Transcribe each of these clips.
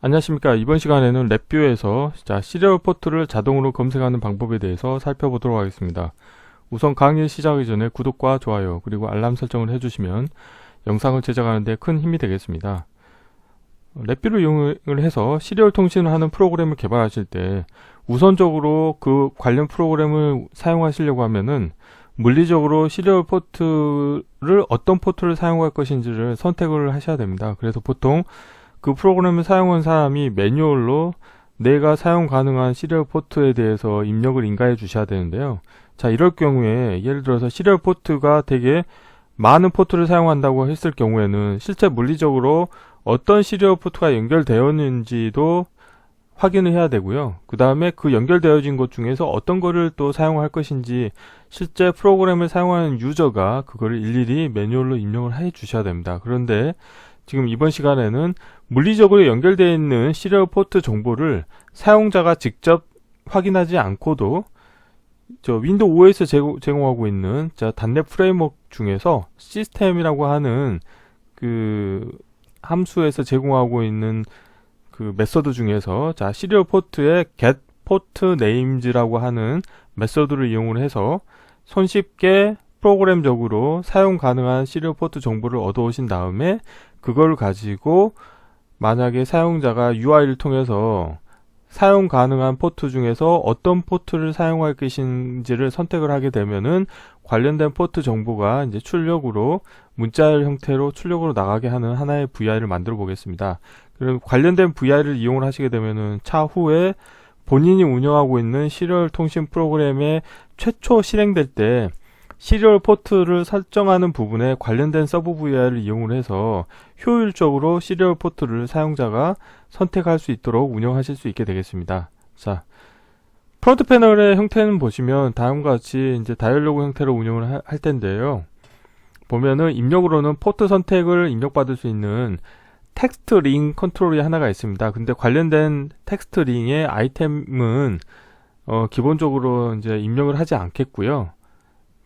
안녕하십니까. 이번 시간에는 랩뷰에서 시리얼 포트를 자동으로 검색하는 방법에 대해서 살펴보도록 하겠습니다. 우선 강의 시작하기 전에 구독과 좋아요 그리고 알람 설정을 해주시면 영상을 제작하는 데 큰 힘이 되겠습니다. 랩뷰를 이용을 해서 시리얼 통신을 하는 프로그램을 개발하실 때 우선적으로 그 관련 프로그램을 사용하시려고 하면은 물리적으로 시리얼 포트를 어떤 포트를 사용할 것인지를 선택을 하셔야 됩니다. 그래서 보통 그 프로그램을 사용한 사람이 매뉴얼로 내가 사용 가능한 시리얼 포트에 대해서 입력을 인가해 주셔야 되는데요. 자, 이럴 경우에 예를 들어서 시리얼 포트가 되게 많은 포트를 사용한다고 했을 경우에는 실제 물리적으로 어떤 시리얼 포트가 연결되었는지도 확인을 해야 되고요. 그 다음에 그 연결되어진 것 중에서 어떤 거를 또 사용할 것인지 실제 프로그램을 사용하는 유저가 그거를 일일이 매뉴얼로 입력을 해 주셔야 됩니다. 그런데 지금 이번 시간에는 물리적으로 연결되어 있는 시리얼 포트 정보를 사용자가 직접 확인하지 않고도 윈도우 OS 제공하고 있는 .NET 프레임워크 중에서 시스템이라고 하는 그 함수에서 제공하고 있는 그 메서드 중에서 시리얼 포트의 get port names라고 하는 메서드를 이용을 해서 손쉽게 프로그램적으로 사용 가능한 시리얼 포트 정보를 얻어 오신 다음에 그걸 가지고 만약에 사용자가 UI를 통해서 사용 가능한 포트 중에서 어떤 포트를 사용할 것인지를 선택을 하게 되면은 관련된 포트 정보가 이제 출력으로 문자열 형태로 출력으로 나가게 하는 하나의 VI를 만들어 보겠습니다. 그럼 관련된 VI를 이용을 하시게 되면은 차후에 본인이 운영하고 있는 시리얼 통신 프로그램에 최초 실행될 때 시리얼 포트를 설정하는 부분에 관련된 서브 VI를 이용을 해서 효율적으로 시리얼 포트를 사용자가 선택할 수 있도록 운영하실 수 있게 되겠습니다. 자, 프론트 패널의 형태는 보시면 다음과 같이 이제 다이얼로그 형태로 운영을 할 텐데요. 보면은 입력으로는 포트 선택을 입력받을 수 있는 텍스트 링 컨트롤이 하나가 있습니다. 근데 관련된 텍스트 링의 아이템은 기본적으로 이제 입력을 하지 않겠고요.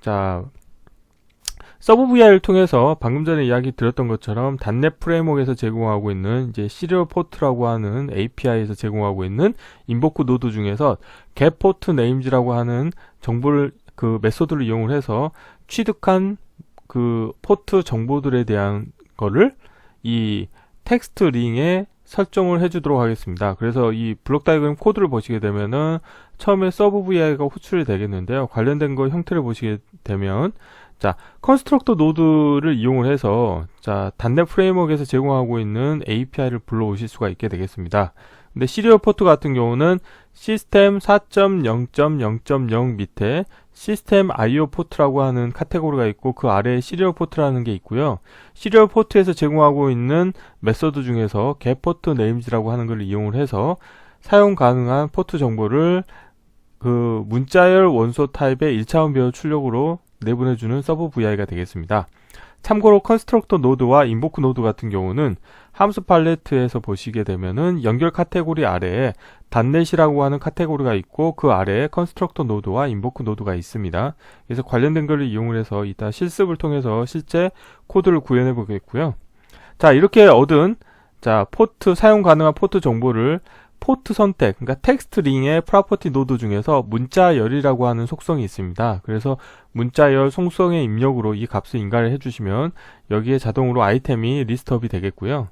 자, 서브 VI를 통해서 방금 전에 이야기 드렸던 것처럼 .NET 프레임워크에서 제공하고 있는 이제 시리얼 포트라고 하는 API에서 제공하고 있는 인보크 노드 중에서 get port names라고 하는 정보를 그 메소드를 이용을 해서 취득한 그 포트 정보들에 대한 거를 이 텍스트 링에 설정을 해주도록 하겠습니다. 그래서 이 블록 다이어그램 코드를 보시게 되면은 처음에 서브 VI가 호출이 되겠는데요. 관련된 거 형태를 보시게 되면 컨스트럭터 노드를 이용을 해서 .NET 프레임워크에서 제공하고 있는 API를 불러오실 수가 있게 되겠습니다. 근데 시리얼 포트 같은 경우는 시스템 4.0.0.0 밑에 시스템 IO 포트라고 하는 카테고리가 있고 그 아래에 시리얼 포트라는 게 있고요. 시리얼 포트에서 제공하고 있는 메서드 중에서 get port names라고 하는 걸 이용을 해서 사용 가능한 포트 정보를 그 문자열 원소 타입의 1차원 배열 출력으로 내보내주는 서브 VI가 되겠습니다. 참고로 컨스트럭터 노드와 인보크 노드 같은 경우는 함수 팔레트에서 보시게 되면은 연결 카테고리 아래에 .NET이라고 하는 카테고리가 있고 그 아래에 컨스트럭터 노드와 인보크 노드가 있습니다. 그래서 관련된 것을 이용을 해서 이따 실습을 통해서 실제 코드를 구현해 보겠고요. 자, 이렇게 얻은 포트 사용 가능한 포트 정보를 포트 선택, 그러니까 텍스트 링의 프로퍼티 노드 중에서 문자열이라고 하는 속성이 있습니다. 그래서 문자열 속성의 입력으로 이 값을 인가를 해주시면 여기에 자동으로 아이템이 리스트업이 되겠고요.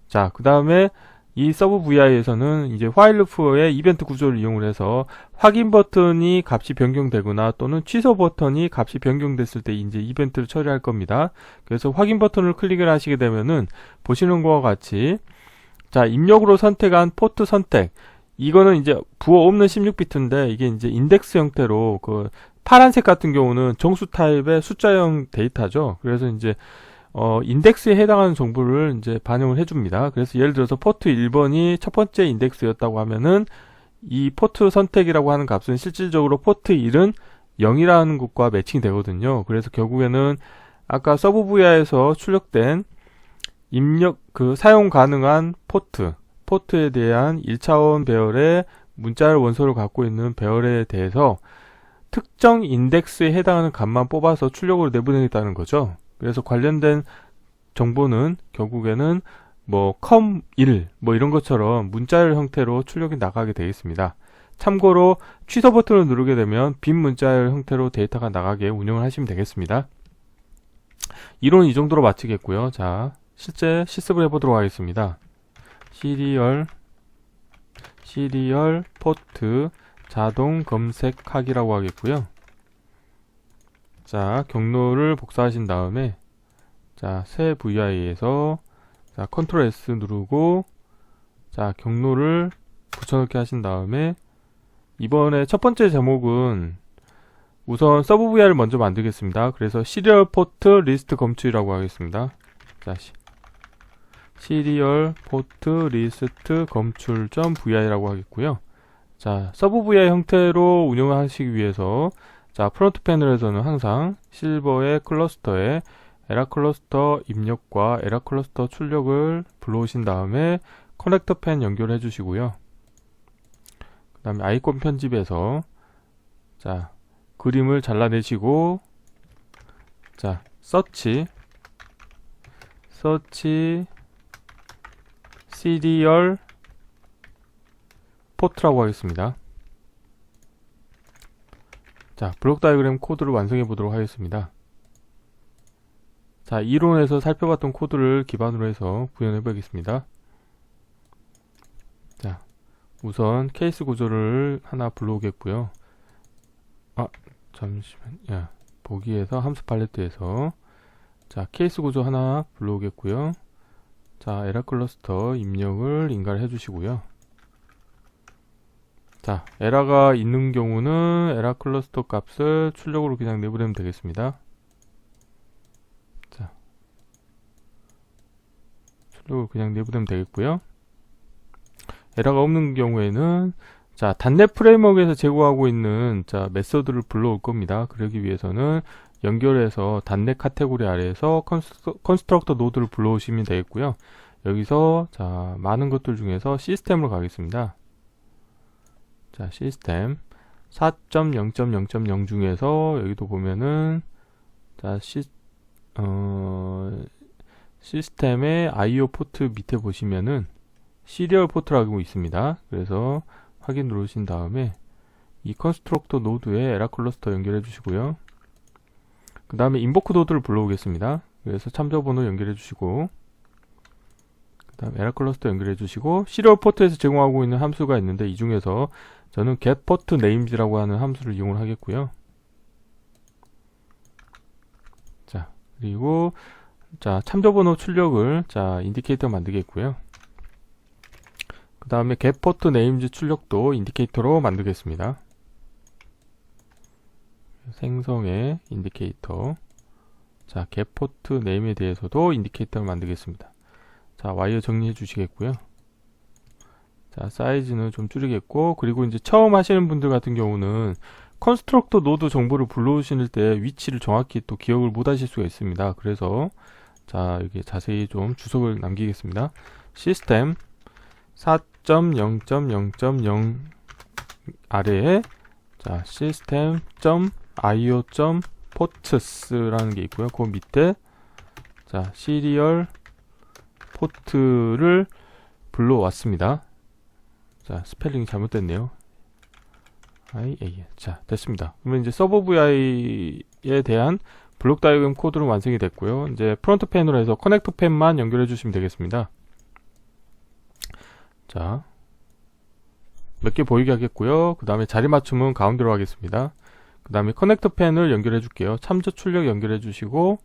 자, 그 다음에 이 서브 VI에서는 이제 while loop의 이벤트 구조를 이용을 해서 확인 버튼이 값이 변경되거나 또는 취소 버튼이 값이 변경됐을 때 이제 이벤트를 처리할 겁니다. 그래서 확인 버튼을 클릭을 하시게 되면은 보시는 것과 같이 입력으로 선택한 포트 선택. 이거는 이제 부호 없는 16비트인데 이게 이제 인덱스 형태로 그 파란색 같은 경우는 정수 타입의 숫자형 데이터죠. 그래서 이제 인덱스에 해당하는 정보를 이제 반영을 해줍니다. 그래서 예를 들어서 포트 1번이 첫 번째 인덱스였다고 하면은 이 포트 선택이라고 하는 값은 실질적으로 포트 1은 0이라는 것과 매칭이 되거든요. 그래서 결국에는 아까 서브 VI에서 출력된 입력 사용 가능한 포트에 대한 1차원 배열의 문자열 원소를 갖고 있는 배열에 대해서 특정 인덱스에 해당하는 값만 뽑아서 출력으로 내보내겠다는 거죠. 그래서 관련된 정보는 결국에는 뭐 com1 뭐 이런 것처럼 문자열 형태로 출력이 나가게 되겠습니다. 참고로 취소 버튼을 누르게 되면 빈 문자열 형태로 데이터가 나가게 운영을 하시면 되겠습니다. 이론은 이 정도로 마치겠고요. 자, 실제 실습을 해보도록 하겠습니다. 시리얼 포트 자동 검색하기라고 하겠고요. 자, 경로를 복사하신 다음에 자, 새 VI에서 자, 컨트롤 S 누르고 자, 경로를 붙여넣기 하신 다음에 이번에 첫 번째 제목은 우선 서브 VI를 먼저 만들겠습니다. 그래서 시리얼 포트 리스트 검출이라고 하겠습니다. 자, 시리얼 포트 리스트 검출 .vi라고 하겠고요. 자, 서브 VI 형태로 운영을 하시기 위해서 자, 프론트 패널에서는 항상 실버의 클러스터에 에라 클러스터 입력과 에라 클러스터 출력을 불러오신 다음에 커넥터 펜 연결해 주시고요. 그 다음에 아이콘 편집에서 자, 그림을 잘라내시고 자, 서치 시리얼 포트라고 하겠습니다. 자, 블록 다이어그램 코드를 완성해 보도록 하겠습니다. 자, 이론에서 살펴봤던 코드를 기반으로 해서 구현해 보겠습니다. 자, 우선 케이스 구조를 하나 불러오겠고요. 잠시만요. 보기에서 함수 팔레트에서 자, 케이스 구조 하나 불러오겠고요. 자, 에라 클러스터 입력을 인가를 해주시고요. 자, 에라가 있는 경우는 에라 클러스터 값을 출력으로 그냥 내보내면 되겠습니다. 자, 출력으로 그냥 내보내면 되겠고요. 에라가 없는 경우에는 자, 단넷 프레임워크에서 제공하고 있는 자, 메서드를 불러올 겁니다. 그러기 위해서는 연결해서 단넷 카테고리 아래에서 컨스트럭터 노드를 불러오시면 되겠고요. 여기서 자, 많은 것들 중에서 시스템으로 가겠습니다. 자, 시스템 4.0.0.0 중에서 여기도 보면은 자, 시스템의 IO 포트 밑에 보시면은 시리얼 포트라고 있습니다. 그래서 확인 누르신 다음에 이 컨스트럭터 노드에 에라 클러스터 연결해 주시고요. 그 다음에 인보크 노드를 불러오겠습니다. 그래서 참조번호 연결해 주시고 그 다음에 에라 클러스터 연결해 주시고 시리얼 포트에서 제공하고 있는 함수가 있는데 이 중에서 저는 getPortNames라고 하는 함수를 이용을 하겠고요. 자, 그리고 자, 참조번호 출력을 자, 인디케이터 만들겠고요. 그 다음에 getPortNames 출력도 인디케이터로 만들겠습니다. 생성의 인디케이터. 자, getPortName에 대해서도 인디케이터를 만들겠습니다. 자, 와이어 정리해 주시겠고요. 자, 사이즈는 좀 줄이겠고, 그리고 이제 처음 하시는 분들 같은 경우는 컨스트럭터 노드 정보를 불러오실 때 위치를 정확히 또 기억을 못 하실 수가 있습니다. 그래서 자, 여기 자세히 좀 주석을 남기겠습니다. 시스템 4.0.0.0 아래에 자, system.io.ports라는 게 있고요. 그 밑에 자, 시리얼 포트를 불러왔습니다. 자, 스펠링이 잘못됐네요. 자, 됐습니다. 그러면 이제 서버 VI에 대한 블록 다이어그램 코드는 완성이 됐고요. 이제 프론트 펜으로 해서 커넥터 펜만 연결해 주시면 되겠습니다. 자, 몇 개 보이게 하겠고요. 그 다음에 자리 맞춤은 가운데로 하겠습니다. 그 다음에 커넥터 펜을 연결해 줄게요. 참조 출력 연결해 주시고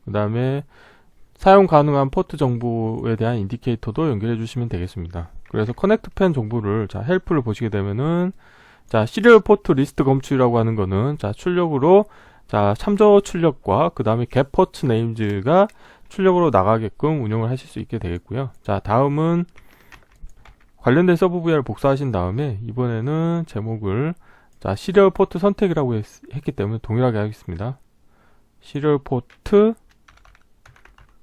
그 다음에 사용 가능한 포트 정보에 대한 인디케이터도 연결해 주시면 되겠습니다. 그래서 커넥터 펜 정보를 자, 헬프를 보시게 되면은 자, 시리얼 포트 리스트 검출이라고 하는 거는 자, 출력으로 자, 참조 출력과 그 다음에 getPortNames가 출력으로 나가게끔 운영을 하실 수 있게 되겠고요. 자, 다음은 관련된 서브 VI를 복사하신 다음에 이번에는 제목을 자, 시리얼 포트 선택이라고 했기 때문에 동일하게 하겠습니다. 시리얼 포트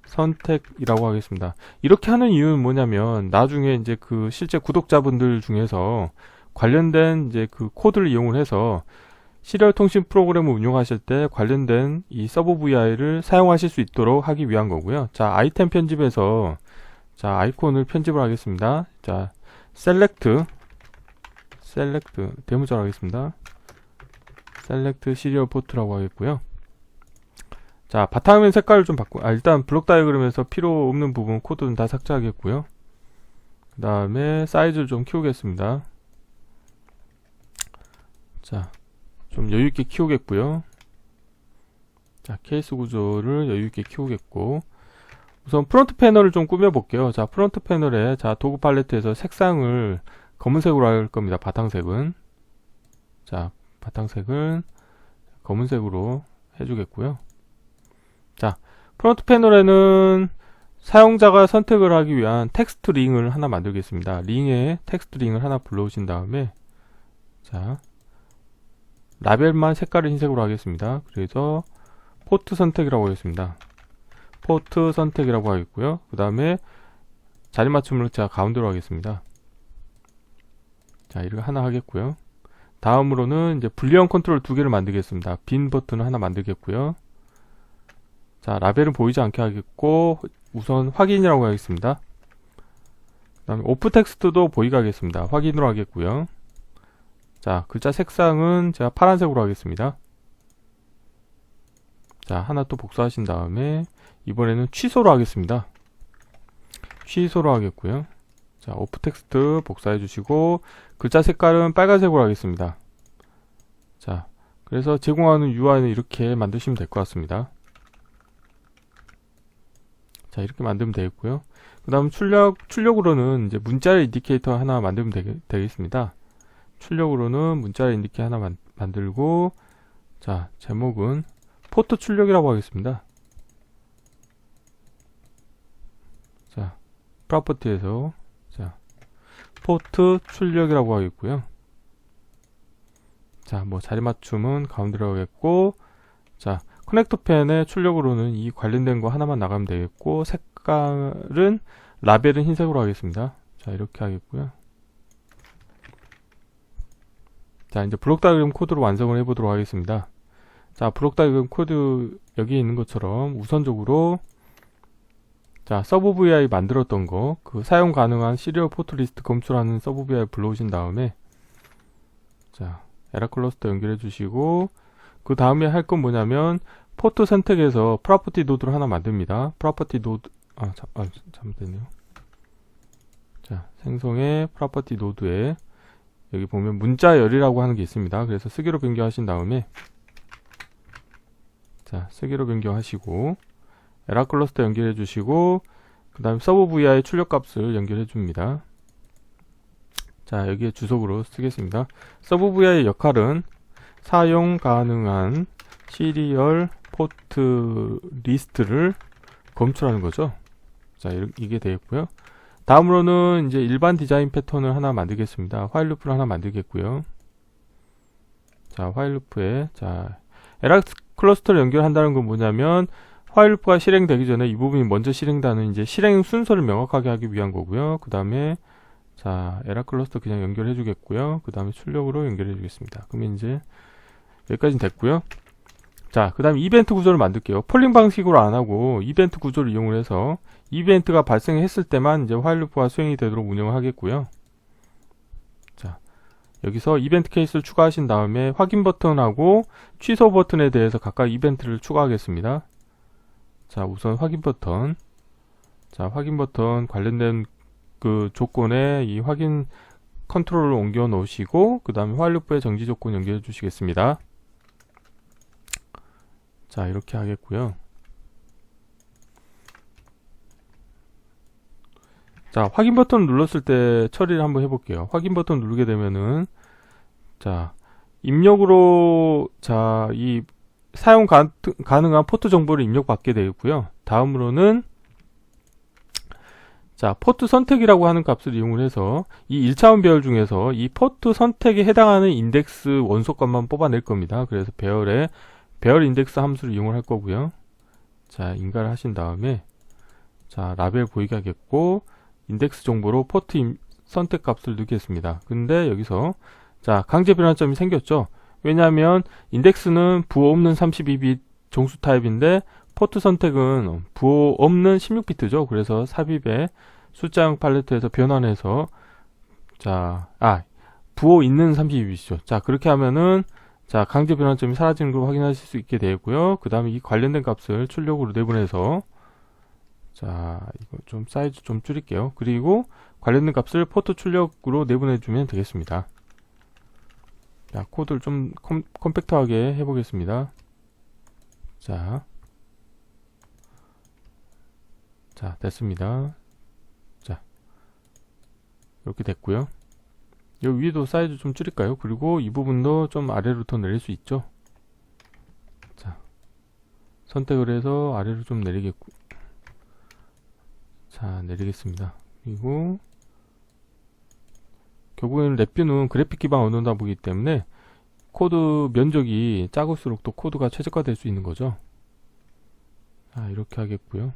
선택이라고 하겠습니다. 이렇게 하는 이유는 뭐냐면 나중에 이제 그 실제 구독자분들 중에서 관련된 이제 그 코드를 이용을 해서 시리얼 통신 프로그램을 운영하실 때 관련된 이 서버 VI를 사용하실 수 있도록 하기 위한 거고요. 자, 아이템 편집에서 자, 아이콘을 편집을 하겠습니다. 자, 셀렉트 대문자로 하겠습니다. 셀렉트 시리얼 포트라고 하겠고요. 자, 바탕화면 색깔을 좀 일단 블록 다이어그램에서 필요 없는 부분 코드는 다 삭제하겠고요. 그 다음에 사이즈를 좀 키우겠습니다. 자, 좀 여유있게 키우겠고요. 자, 케이스 구조를 여유있게 키우겠고, 우선 프론트 패널을 좀 꾸며볼게요. 자, 프론트 패널에, 자, 도구 팔레트에서 색상을 검은색으로 할 겁니다. 바탕색은. 자, 바탕색은 검은색으로 해주겠고요. 자, 프론트 패널에는 사용자가 선택을 하기 위한 텍스트 링을 하나 만들겠습니다. 링에 텍스트 링을 하나 불러오신 다음에, 자, 라벨만 색깔을 흰색으로 하겠습니다. 그래서 포트 선택이라고 하겠습니다. 포트 선택이라고 하겠고요. 그 다음에 자리 맞춤을 제가 가운데로 하겠습니다. 자, 이렇게 하나 하겠고요. 다음으로는 이제 분리형 컨트롤 두 개를 만들겠습니다. 빈 버튼을 하나 만들겠고요. 자, 라벨은 보이지 않게 하겠고, 우선 확인이라고 하겠습니다. 그 다음에 오프 텍스트도 보이게 하겠습니다. 확인으로 하겠고요. 자, 글자 색상은 제가 파란색으로 하겠습니다. 자, 하나 또 복사하신 다음에 이번에는 취소로 하겠습니다. 취소로 하겠고요. 자, 오프 텍스트 복사해 주시고 글자 색깔은 빨간색으로 하겠습니다. 자, 그래서 제공하는 UI는 이렇게 만드시면 될 것 같습니다. 자, 이렇게 만들면 되겠고요. 그 다음 출력으로는 이제 문자열 인디케이터 하나 만들면 되겠습니다. 출력으로는 문자열 인디케이터 하나 만들고, 자, 제목은 포트 출력이라고 하겠습니다. 자, 프로퍼티에서, 자, 포트 출력이라고 하겠고요. 자, 뭐 자리 맞춤은 가운데로 하겠고, 자, 커넥터 펜의 출력으로는 이 관련된 거 하나만 나가면 되겠고, 색깔은 라벨은 흰색으로 하겠습니다. 자, 이렇게 하겠고요. 자, 이제 블록 다이어그램 코드로 완성을 해보도록 하겠습니다. 자, 블록 다이어그램 코드 여기 있는 것처럼 우선적으로, 자, 서브 VI 만들었던 거, 그 사용 가능한 시리얼 포트 리스트 검출하는 서브 VI 불러오신 다음에, 자, 에라 클러스터 연결해 주시고, 그 다음에 할 건 뭐냐면 포트 선택에서 프로퍼티 노드를 하나 만듭니다. 프로퍼티 노드, 잘못됐네요. 자, 생성의 프로퍼티 노드에 여기 보면 문자열이라고 하는 게 있습니다. 그래서 쓰기로 변경하신 다음에, 자, 쓰기로 변경하시고 에라 클러스터 연결해 주시고, 그 다음에 서브 VI 출력 값을 연결해 줍니다. 자, 여기에 주석으로 쓰겠습니다. 서브 VI의 역할은 사용 가능한 시리얼 포트 리스트를 검출하는 거죠. 자, 이게 되겠고요. 다음으로는 이제 일반 디자인 패턴을 하나 만들겠습니다. 화일 루프를 하나 만들겠고요. 자, 화일 루프에, 자, 에라 클러스터를 연결한다는 건 뭐냐면 화일 루프가 실행되기 전에 이 부분이 먼저 실행되는 이제 실행 순서를 명확하게 하기 위한 거고요. 그 다음에, 자, 에라 클러스터 그냥 연결해 주겠고요. 그 다음에 출력으로 연결해 주겠습니다. 그러면 이제 여기까지는 됐고요. 자, 그 다음에 이벤트 구조를 만들게요. 폴링 방식으로 안 하고 이벤트 구조를 이용을 해서 이벤트가 발생했을 때만 이제 화일 루프가 수행이 되도록 운영을 하겠고요. 자, 여기서 이벤트 케이스를 추가하신 다음에 확인 버튼하고 취소 버튼에 대해서 각각 이벤트를 추가하겠습니다. 자, 우선 확인 버튼. 자, 확인 버튼 관련된 그 조건에 이 확인 컨트롤을 옮겨 놓으시고, 그 다음에 화일 루프의 정지 조건 연결해 주시겠습니다. 자, 이렇게 하겠고요. 자, 확인 버튼을 눌렀을 때 처리를 한번 해볼게요. 확인 버튼 누르게 되면은, 자, 입력으로, 자, 이 사용 가능한 포트 정보를 입력받게 되겠고요. 다음으로는, 자, 포트 선택이라고 하는 값을 이용을 해서 이 1차원 배열 중에서 이 포트 선택에 해당하는 인덱스 원소값만 뽑아낼 겁니다. 그래서 배열 인덱스 함수를 이용을 할 거고요. 자, 인가를 하신 다음에, 자, 라벨 보이게 하겠고, 인덱스 정보로 포트 선택 값을 넣겠습니다. 근데 여기서, 자, 강제 변환점이 생겼죠. 왜냐하면 인덱스는 부호 없는 32빗 정수 타입인데 포트 선택은 부호 없는 16비트죠. 그래서 삽입에 숫자형 팔레트에서 변환해서 부호 있는 32빗이죠. 자, 그렇게 하면은 강제 변환점이 사라지는 걸 확인하실 수 있게 되고요. 그 다음에 이 관련된 값을 출력으로 내보내서 이거 좀 사이즈 좀 줄일게요. 그리고 관련된 값을 포트 출력으로 내보내주면 되겠습니다. 자, 코드를 좀 컴팩트하게 해보겠습니다. 자, 됐습니다. 자, 이렇게 됐고요. 여기 위도 사이즈 좀 줄일까요? 그리고 이 부분도 좀 아래로 더 내릴 수 있죠. 자, 선택을 해서 아래로 좀 내리겠고, 내리겠습니다. 그리고 결국에는 랩뷰는 그래픽 기반 언어다 보기 때문에 코드 면적이 작을수록 또 코드가 최적화될 수 있는 거죠. 이렇게 하겠고요.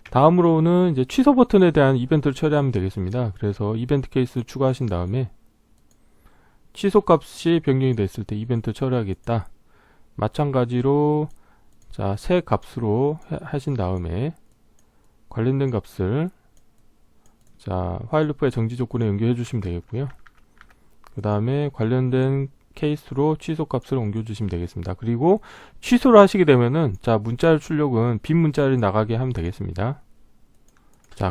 다음으로는 이제 취소 버튼에 대한 이벤트를 처리하면 되겠습니다. 그래서 이벤트 케이스 추가하신 다음에 취소 값이 변경이 됐을 때 이벤트 처리하겠다. 마찬가지로 새 값으로 하신 다음에 관련된 값을 화일 루프의 정지 조건에 연결해 주시면 되겠고요. 그 다음에 관련된 케이스로 취소 값을 옮겨 주시면 되겠습니다. 그리고 취소를 하시게 되면은 문자열 출력은 빈 문자열이 나가게 하면 되겠습니다.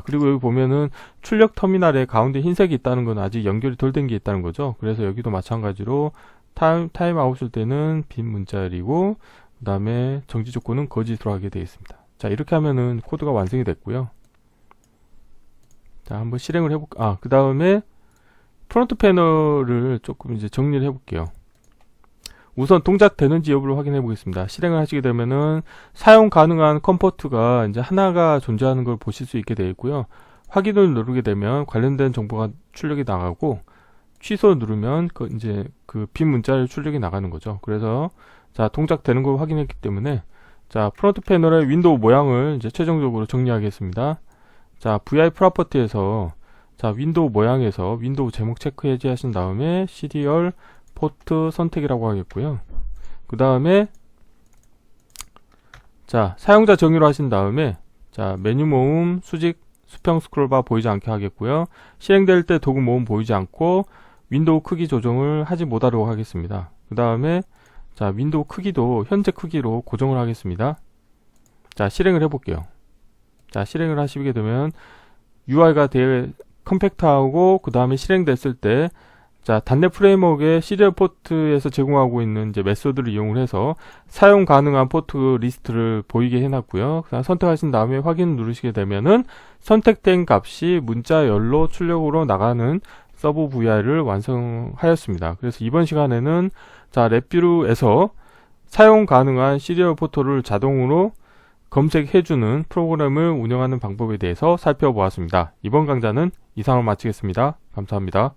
그리고 여기 보면은 출력 터미널에 가운데 흰색이 있다는 건 아직 연결이 덜 된 게 있다는 거죠. 그래서 여기도 마찬가지로 타임 아웃일 때는 빈 문자열이고, 그 다음에 정지 조건은 거짓으로 하게 되겠습니다. 이렇게 하면은 코드가 완성이 됐고요. 한번 실행을 해볼까. 그 다음에 프론트 패널을 조금 이제 정리를 해볼게요. 우선 동작되는지 여부를 확인해 보겠습니다. 실행을 하시게 되면은 사용 가능한 컴포트가 이제 하나가 존재하는 걸 보실 수 있게 되어 있고요. 확인을 누르게 되면 관련된 정보가 출력이 나가고, 취소 누르면 그 빈 문자를 출력이 나가는 거죠. 그래서 동작되는 걸 확인했기 때문에 프론트 패널의 윈도우 모양을 이제 최종적으로 정리하겠습니다. VI 프로퍼티에서 윈도우 모양에서 윈도우 제목 체크 해제하신 다음에 시리얼 포트 선택이라고 하겠고요. 그 다음에 사용자 정의로 하신 다음에 메뉴 모음, 수직, 수평 스크롤바 보이지 않게 하겠고요. 실행될 때 도구 모음 보이지 않고 윈도우 크기 조정을 하지 못하도록 하겠습니다. 그 다음에 윈도우 크기도 현재 크기로 고정을 하겠습니다. 실행을 해볼게요. 실행을 하시게 되면 UI가 되게 컴팩트하고, 그 다음에 실행됐을 때 단넷 프레임워크의 시리얼 포트에서 제공하고 있는 이제 메소드를 이용해서 사용 가능한 포트 리스트를 보이게 해놨고요. 선택하신 다음에 확인 누르시게 되면은 선택된 값이 문자열로 출력으로 나가는 서브 VI를 완성하였습니다. 그래서 이번 시간에는 랩뷰에서 사용 가능한 시리얼 포트를 자동으로 검색해주는 프로그램을 운영하는 방법에 대해서 살펴보았습니다. 이번 강좌는 이상으로 마치겠습니다. 감사합니다.